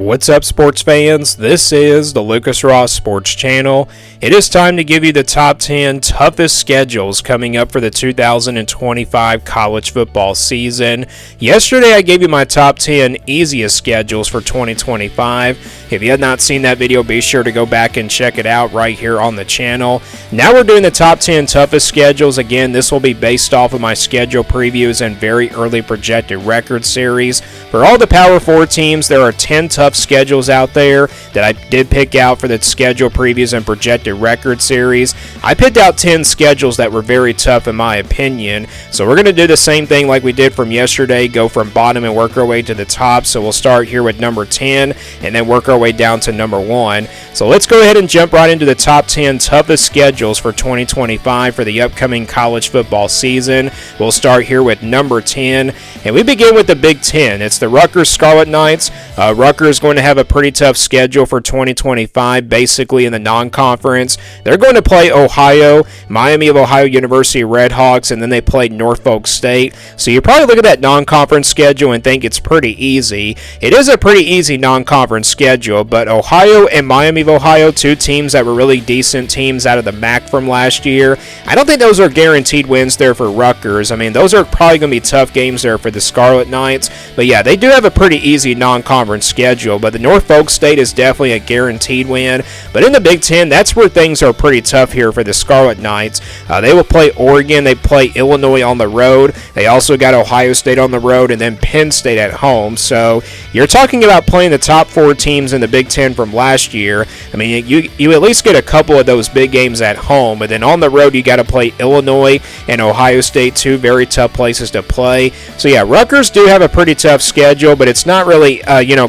What's up, sports fans? This is the Lucas Ross Sports Channel. It is time to give you the top 10 toughest schedules coming up for the 2025 college football season. Yesterday, I gave you my top 10 easiest schedules for 2025. If you have not seen that video, be sure to go back and check it out right here on the channel. Now we're doing the top 10 toughest schedules. Again, this will be based off of my schedule previews and very early projected record series. For all the Power 4 teams, there are 10 tough schedules out there that I did pick out for the schedule previews and projected record series. I picked out 10 schedules that were very tough in my opinion. So we're going to do the same thing like we did from yesterday, go from bottom and work our way to the top. So we'll start here with number 10 and then work our way down to number 1. So let's go ahead and jump right into the top 10 toughest schedules for 2025 for the upcoming college football season. We'll start here with number 10, and we begin with the Big Ten. It's the Rutgers Scarlet Knights. Rutgers is going to have a pretty tough schedule for 2025, basically in the non-conference. They're going to play Ohio, Miami of Ohio University Redhawks, and then they play Norfolk State. So you probably look at that non-conference schedule and think it's pretty easy. It is a pretty easy non-conference schedule, but Ohio and Miami of Ohio, two teams that were really decent teams out of the MAC from last year, I don't think those are guaranteed wins there for Rutgers. I mean, those are probably going to be tough games there for the Scarlet Knights. But yeah, they do have a pretty easy non-conference schedule, but the Norfolk State is definitely a guaranteed win. But in the Big Ten, that's where things are pretty tough here for the Scarlet Knights. They will play Oregon, they play Illinois on the road, they also got Ohio State on the road, and then Penn State at home. So you're talking about playing the top 4 teams in the Big Ten from last year. I mean, you at least get a couple of those big games at home, but then on the road you got to play Illinois and Ohio State, two very tough places to play. So yeah, Rutgers do have a pretty tough schedule, but it's not really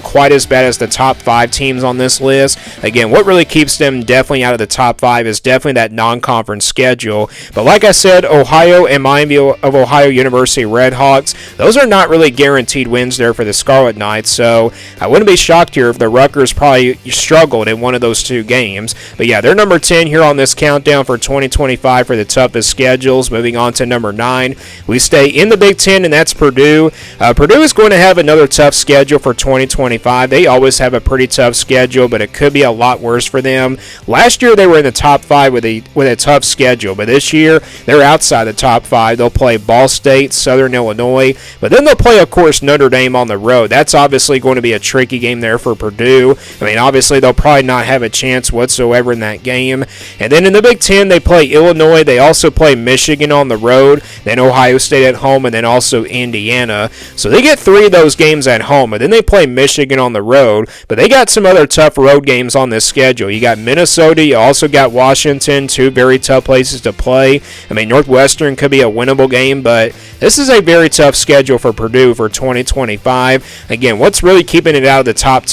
quite as bad as the top 5 teams on this list. Again, what really keeps them definitely out of the top 5 is definitely that non-conference schedule. But like I said, Ohio and Miami of Ohio University Redhawks, those are not really guaranteed wins there for the Scarlet Knights. So I wouldn't be shocked here if the Rutgers probably struggled in one of those two games. But yeah, they're number 10 here on this countdown for 2025 for the toughest schedules. Moving on to number 9, we stay in the Big Ten, and that's Purdue. Purdue is going to have another tough schedule for 2025. They always have a pretty tough schedule, but it could be a lot worse for them. Last year they were in the top 5 with a tough schedule, but this year they're outside the top 5. They'll play Ball State, Southern Illinois, but then they'll play, of course, Notre Dame on the road. That's obviously going to be a tricky game there for Purdue. I mean, obviously they'll probably not have a chance whatsoever in that game. And then in the Big Ten, they play Illinois. They also play Michigan on the road, then Ohio State at home, and then also Indiana. So they get 3 of those games at home, and then they play Michigan on the road. But they got some other tough road games on this schedule. You got Minnesota, you also got Washington, two very tough places to play. I mean, Northwestern could be a winnable game, but this is a very tough schedule for Purdue for 2025. Again, what's really keeping it out of the top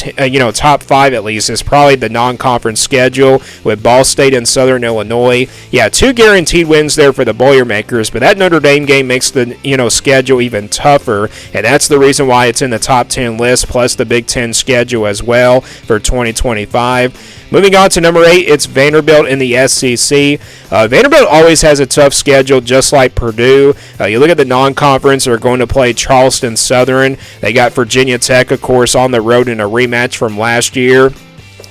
5 at least is probably the non-conference schedule with Ball State and Southern Illinois. Yeah, 2 guaranteed wins there for the Boilermakers, but that Notre Dame game makes the schedule even tougher, and that's the reason why it's in the top 10 list, plus the Big Ten schedule as well for 2025. Moving on to number 8, it's Vanderbilt in the SEC. Vanderbilt always has a tough schedule, just like Purdue. You look at the non-conference, they're going to play Charleston Southern. They got Virginia Tech, of course, on the road in a rematch from last year.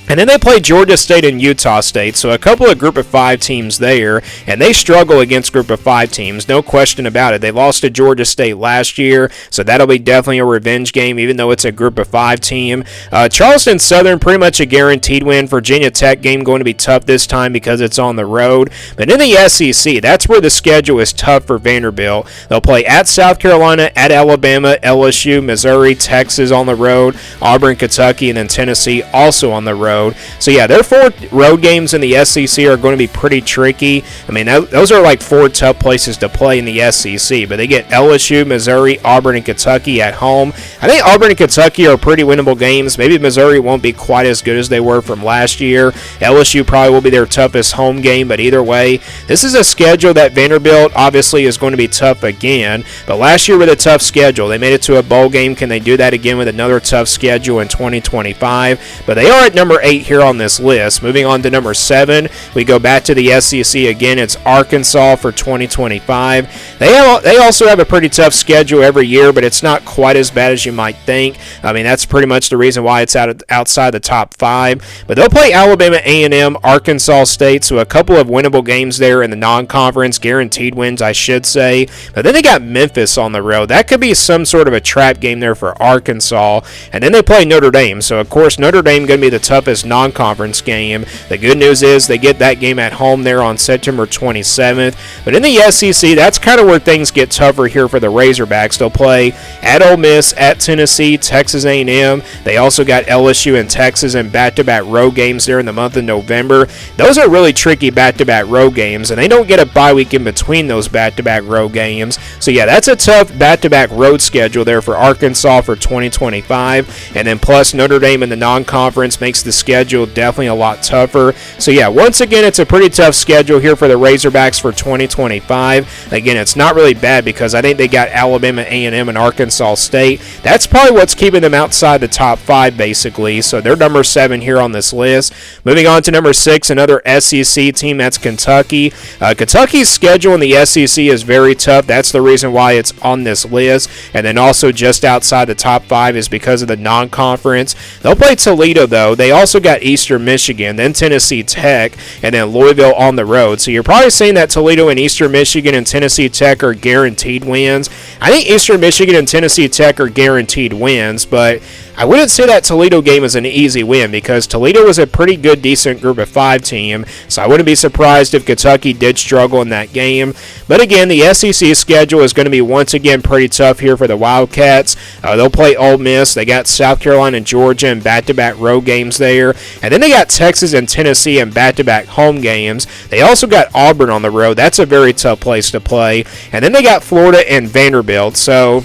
And then they play Georgia State and Utah State, so a couple of Group of 5 teams there, and they struggle against Group of 5 teams, no question about it. They lost to Georgia State last year, so that'll be definitely a revenge game, even though it's a Group of 5 team. Charleston Southern, pretty much a guaranteed win. Virginia Tech game going to be tough this time because it's on the road. But in the SEC, that's where the schedule is tough for Vanderbilt. They'll play at South Carolina, at Alabama, LSU, Missouri, Texas on the road, Auburn, Kentucky, and then Tennessee also on the road. So yeah, their 4 road games in the SEC are going to be pretty tricky. I mean, those are like 4 tough places to play in the SEC, but they get LSU, Missouri, Auburn, and Kentucky at home. I think Auburn and Kentucky are pretty winnable games. Maybe Missouri won't be quite as good as they were from last year. LSU probably will be their toughest home game, but either way, this is a schedule that Vanderbilt obviously is going to be tough again. But last year with a tough schedule, they made it to a bowl game. Can they do that again with another tough schedule in 2025? But they are at number 8 here on this list. Moving on to number 7, we go back to the SEC again. It's Arkansas for 2025. They also have a pretty tough schedule every year, but it's not quite as bad as you might think. I mean, that's pretty much the reason why it's outside the top 5. But they'll play Alabama A&M, Arkansas State, so a couple of winnable games there in the non-conference, guaranteed wins, I should say. But then they got Memphis on the road. That could be some sort of a trap game there for Arkansas. And then they play Notre Dame. So, of course, Notre Dame going to be the toughest non-conference game. The good news is they get that game at home there on September 27th. But in the SEC, that's kind of where things get tougher here for the Razorbacks. They'll play at Ole Miss, at Tennessee, Texas A&M. They also got LSU and Texas in back-to-back road games there in the month of November. Those are really tricky back-to-back road games, and they don't get a bye week in between those back-to-back road games. So, yeah, that's a tough back-to-back road schedule there for Arkansas for 2025. And then plus Notre Dame in the non-conference makes the schedule definitely a lot tougher. So, yeah, once again, it's a pretty tough schedule here for the Razorbacks for 2025. Again, it's not really bad because I think they got Alabama A&M and Arkansas State. That's probably what's keeping them outside the top 5, basically. So they're number 7 here on this list. Moving on to number 6, another SEC team, that's Kentucky. Kentucky's schedule in the SEC is very tough. That's the reason why it's on this list. And then also just outside the top 5 is because of the non-conference. They'll play Toledo, though. They also got Eastern Michigan, then Tennessee Tech, and then Louisville on the road. So you're probably saying that Toledo and Eastern Michigan and Tennessee Tech are guaranteed wins. I think Eastern Michigan and Tennessee Tech are guaranteed wins, but I wouldn't say that Toledo game is an easy win because Toledo was a pretty good, decent group of 5 team, so I wouldn't be surprised if Kentucky did struggle in that game. But again, the SEC schedule is going to be once again pretty tough here for the Wildcats. They'll play Ole Miss. They got South Carolina and Georgia in back-to-back road games there, and then they got Texas and Tennessee in back-to-back home games. They also got Auburn on the road. That's a very tough place to play. And then they got Florida and Vanderbilt. So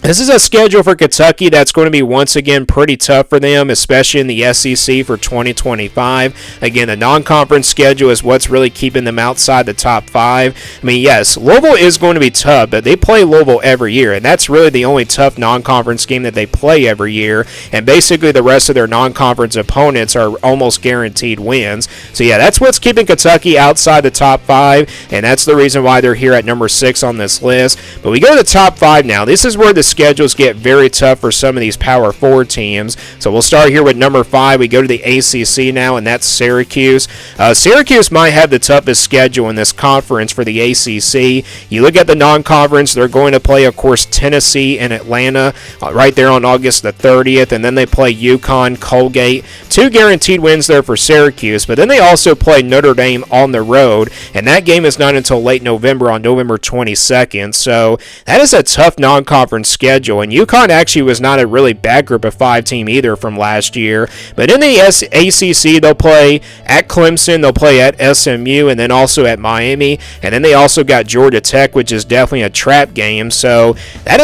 this is a schedule for Kentucky that's going to be once again pretty tough for them, especially in the SEC for 2025. Again, the non-conference schedule is what's really keeping them outside the top 5. I mean, yes, Louisville is going to be tough, but they play Louisville every year, and that's really the only tough non-conference game that they play every year. And basically the rest of their non-conference opponents are almost guaranteed wins. So yeah, that's what's keeping Kentucky outside the top 5, and that's the reason why they're here at number 6 on this list. But we go to the top 5 now. This is where the schedules get very tough for some of these Power 4 teams. So we'll start here with number 5. We go to the ACC now, and that's Syracuse. Syracuse might have the toughest schedule in this conference for the ACC. You look at the non-conference, they're going to play, of course, Tennessee and Atlanta right there on August the 30th, and then they play UConn, Colgate. 2 guaranteed wins there for Syracuse, but then they also play Notre Dame on the road, and that game is not until late November on November 22nd. So that is a tough non-conference schedule. And UConn actually was not a really bad group of 5 team either from last year. But in the ACC, they'll play at Clemson, they'll play at SMU, and then also at Miami. And then they also got Georgia Tech, which is definitely a trap game. So that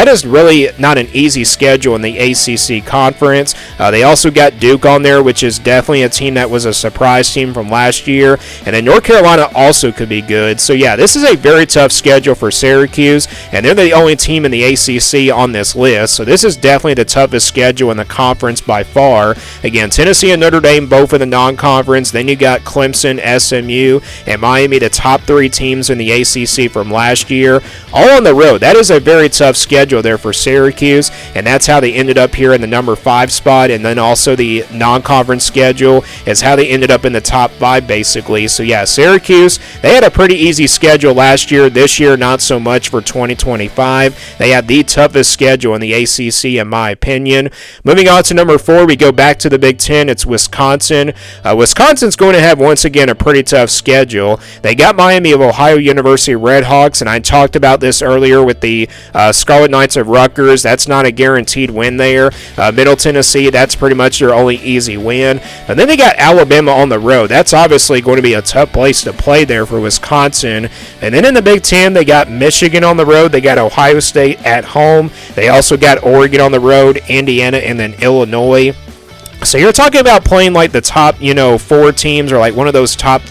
is really not an easy schedule in the ACC conference. They also got Duke on there, which is definitely a team that was a surprise team from last year. And then North Carolina also could be good. So yeah, this is a very tough schedule for Syracuse, and they're the only team in the ACC on this list, so this is definitely the toughest schedule in the conference by far. Again, Tennessee and Notre Dame both in the non-conference, then you got Clemson, SMU, and Miami, the top 3 teams in the ACC from last year, all on the road. That is a very tough schedule there for Syracuse, and that's how they ended up here in the number 5 spot, and then also the non-conference schedule is how they ended up in the top 5 basically. So yeah, Syracuse, they had a pretty easy schedule last year. This year, not so much for 2025. They have the toughest schedule in the ACC, in my opinion. Moving on to number 4, we go back to the Big Ten. It's Wisconsin. Wisconsin's going to have, once again, a pretty tough schedule. They got Miami of Ohio University Redhawks, and I talked about this earlier with the Scarlet Knights of Rutgers. That's not a guaranteed win there. Middle Tennessee, that's pretty much their only easy win. And then they got Alabama on the road. That's obviously going to be a tough place to play there for Wisconsin. And then in the Big Ten, they got Michigan on the road. They got Ohio State at home. They also got Oregon on the road, Indiana, and then Illinois. So you're talking about playing like the top, 4 teams, or like one of those top,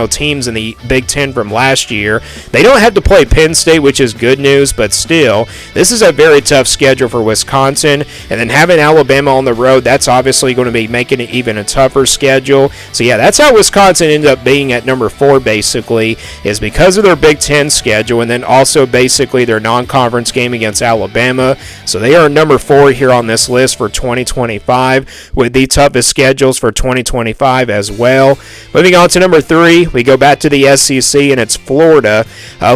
teams in the Big Ten from last year. They don't have to play Penn State, which is good news, but still, this is a very tough schedule for Wisconsin. And then having Alabama on the road, that's obviously going to be making it even a tougher schedule. So yeah, that's how Wisconsin ended up being at number 4 basically, is because of their Big Ten schedule and then also basically their non-conference game against Alabama. So they are number 4 here on this list for 2025 with the toughest schedules for 2025 as well. Moving on to number 3, we go back to the SEC and it's Florida.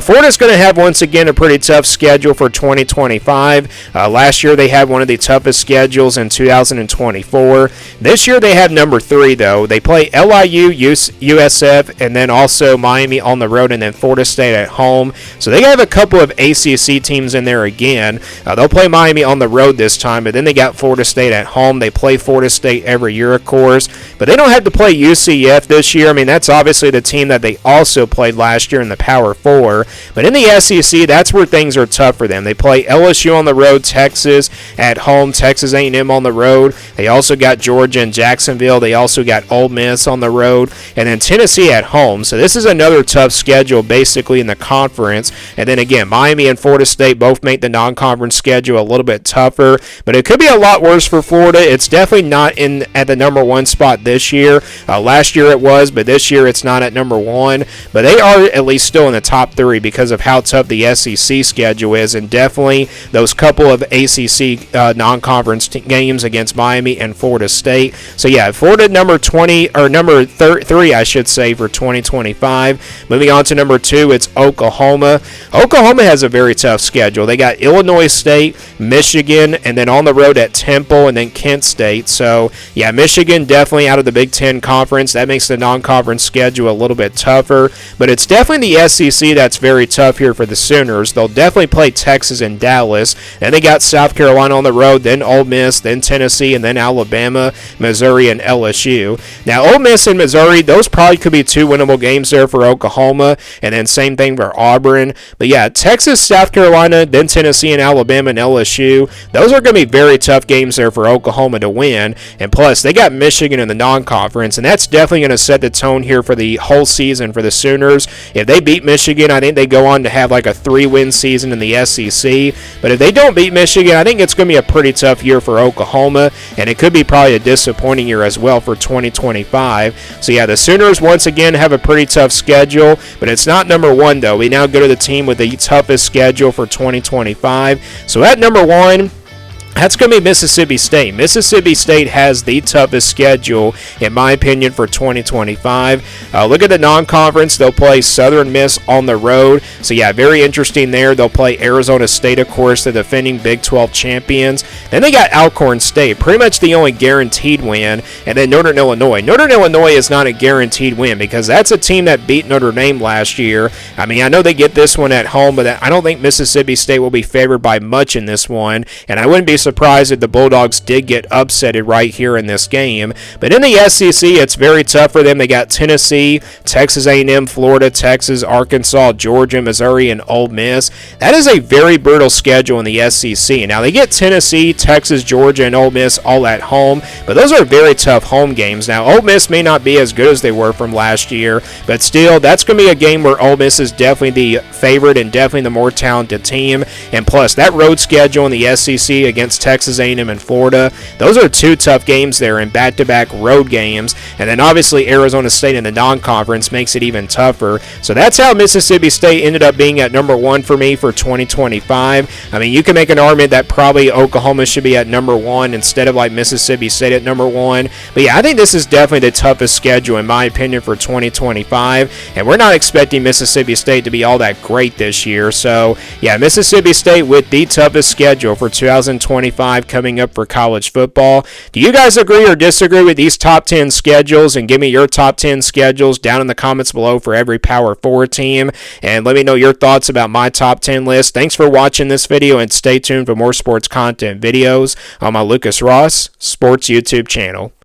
Florida's going to have once again a pretty tough schedule for 2025. Last year they had one of the toughest schedules in 2024. This year they have number 3 though. They play LIU, USF, and then also Miami on the road and then Florida State at home. So they have a couple of ACC teams in there again. They'll play Miami on the road this time, but then they got Florida State at home. They play Florida State every year, of course, but they don't have to play UCF this year. I mean, that's obviously the team that they also played last year in the Power 4, but in the SEC, that's where things are tough for them. They play LSU on the road, Texas at home, Texas A&M on the road. They also got Georgia and Jacksonville. They also got Ole Miss on the road, and then Tennessee at home. So this is another tough schedule basically in the conference. And then again, Miami and Florida State both make the non-conference schedule a little bit tougher, but it could be a lot worse for Florida. It's definitely not at the number 1 spot this year. Last year it was, but this year it's not at number 1. But they are at least still in the top 3 because of how tough the SEC schedule is, and definitely those couple of ACC non-conference games against Miami and Florida State. So yeah, Florida number 3, I should say, for 2025. Moving on to number 2, it's Oklahoma. Oklahoma has a very tough schedule. They got Illinois State, Michigan, and then on the road at Temple and then Kent State. So yeah, Michigan definitely out of the Big Ten Conference. That makes the non-conference schedule a little bit tougher, but it's definitely the SEC that's very tough here for the Sooners. They'll definitely play Texas and Dallas. Then they got South Carolina on the road, then Ole Miss, then Tennessee, and then Alabama, Missouri, and LSU. Now, Ole Miss and Missouri, those probably could be 2 winnable games there for Oklahoma, and then same thing for Auburn. But yeah, Texas, South Carolina, then Tennessee, and Alabama, and LSU, those are going to be very tough games there for Oklahoma to win. And plus, they got Michigan in the non-conference, and that's definitely going to set the tone here for the whole season for the Sooners. If they beat Michigan, I think they go on to have like a 3-win season in the SEC. But if they don't beat Michigan, I think it's going to be a pretty tough year for Oklahoma, and it could be probably a disappointing year as well for 2025. So yeah, the Sooners once again have a pretty tough schedule, but it's not number 1 though. We now go to the team with the toughest schedule for 2025. So at number 1, that's going to be Mississippi State. Mississippi State has the toughest schedule, in my opinion, for 2025. Look at the non-conference. They'll play Southern Miss on the road. So, yeah, very interesting there. They'll play Arizona State, of course, the defending Big 12 champions. Then they got Alcorn State, pretty much the only guaranteed win. And then Northern Illinois. Northern Illinois is not a guaranteed win because that's a team that beat Notre Dame last year. I mean, I know they get this one at home, but I don't think Mississippi State will be favored by much in this one. And I wouldn't be surprised if the Bulldogs did get upsetted right here in this game. But in the SEC, it's very tough for them. They got Tennessee, Texas A&M, Florida, Texas, Arkansas, Georgia, Missouri, and Ole Miss. That is a very brutal schedule in the SEC. Now, they get Tennessee, Texas, Georgia, and Ole Miss all at home, but those are very tough home games. Now, Ole Miss may not be as good as they were from last year, but still, that's going to be a game where Ole Miss is definitely the favorite and definitely the more talented team. And plus, that road schedule in the SEC against Texas A&M and Florida, those are 2 tough games there in back-to-back road games. And then obviously Arizona State in the non-conference makes it even tougher. So that's how Mississippi State ended up being at number 1 for me for 2025. I mean, you can make an argument that probably Oklahoma should be at number 1 instead of like Mississippi State at number 1. But yeah, I think this is definitely the toughest schedule in my opinion for 2025. And we're not expecting Mississippi State to be all that great this year. So yeah, Mississippi State with the toughest schedule for 2025 coming up for college football. Do you guys agree or disagree with these top 10 schedules? And give me your top 10 schedules down in the comments below for every Power 4 team. And let me know your thoughts about my top 10 list. Thanks for watching this video and stay tuned for more sports content videos on my Lucas Ross Sports YouTube channel.